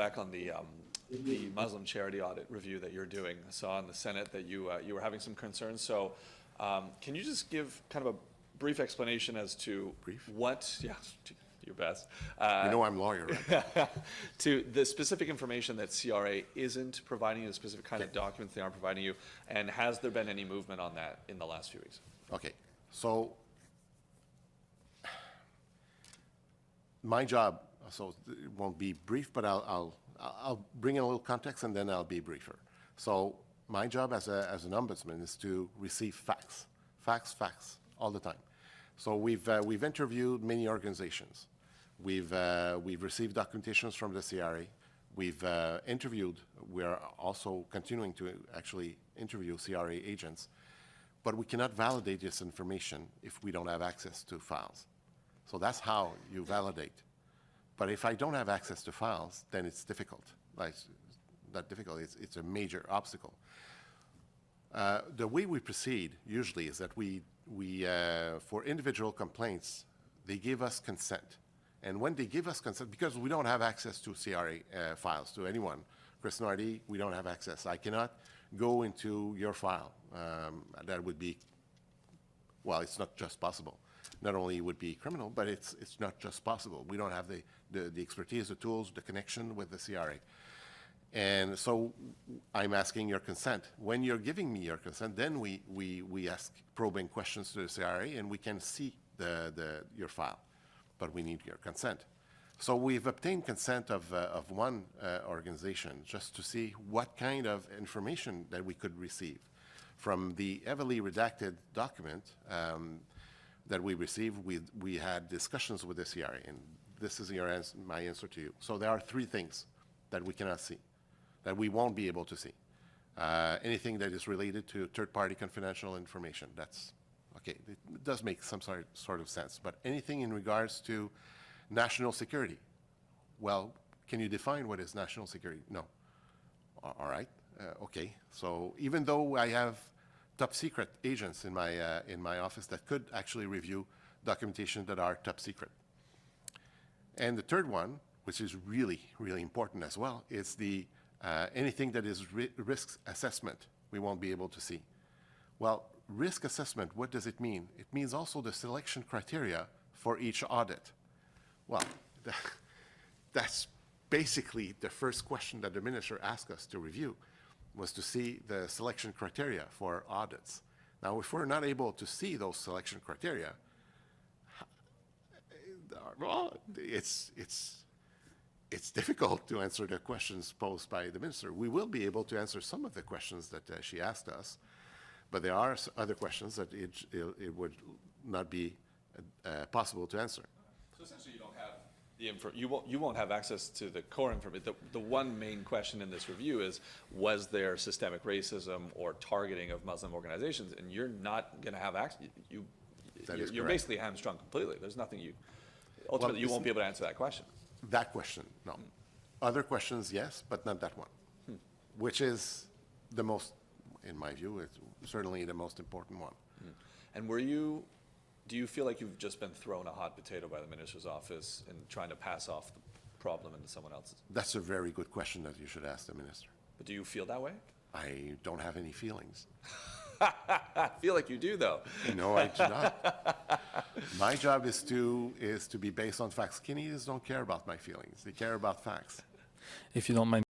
back on the Muslim charity audit review that you're doing. I saw in the Senate that you were having some concerns. So can you just give kind of a brief explanation as to what, yeah, your best. You know I'm a lawyer, right? To the specific information that CRA isn't providing you, the specific kind of documents they aren't providing you, and has there been any movement on that in the last few weeks? Okay, so my job, so it won't be brief, but I'll bring in a little context and then I'll be briefer. So my job as an ombudsman is to receive facts all the time. So we've interviewed many organizations. We've received documentations from the CRA. We've interviewed. We're also continuing to actually interview CRA agents, but we cannot validate this information if we don't have access to files. So that's how you validate. But if I don't have access to files, then it's difficult. Like, not difficult, it's a major obstacle. The way we proceed usually is that we for individual complaints, they give us consent. And when they give us consent, because we don't have access to CRA files to anyone, Chris Nardi, we don't have access. I cannot go into your file. That would be, well, it's not just possible. Not only would be criminal, but it's not just possible. We don't have the expertise, the tools, the connection with the CRA. And so I'm asking your consent. When you're giving me your consent, then we ask probing questions to the CRA and we can see your file, but we need your consent. So we've obtained consent of one organization just to see what kind of information that we could receive from the heavily redacted document that we received. We had discussions with the CRA, and this is my answer to you. So there are three things that we cannot see, that we won't be able to see. Anything that is related to third-party confidential information, that's okay. It does make some sort of sense. But anything in regards to national security, well, can you define what is national security? No. All right. Okay. So even though I have top secret agents in my office that could actually review documentation that are top secret. And the third one, which is really, really important as well, is the anything that is risk assessment we won't be able to see. Well, risk assessment, what does it mean? It means also the selection criteria for each audit. Well, that's basically the first question that the minister asked us to review, was to see the selection criteria for audits. Now, if we're not able to see those selection criteria, well, it's difficult to answer the questions posed by the minister. We will be able to answer some of the questions that she asked us, but there are other questions that it would not be possible to answer. So essentially, you don't have you won't have access to the core information. The one main question in this review is, was there systemic racism or targeting of Muslim organizations? And you're not going to have access. You're basically hamstrung completely. There's nothing ultimately, you won't be able to answer that question. That question, no. Other questions, yes, but not that one, which is the most, in my view, it's certainly the most important one. And do you feel like you've just been thrown a hot potato by the minister's office and trying to pass off the problem into someone else's? That's a very good question that you should ask the minister. But do you feel that way? I don't have any feelings. I feel like you do, though. No, I do not. My job is to be based on facts. Canadians don't care about my feelings. They care about facts. If you don't mind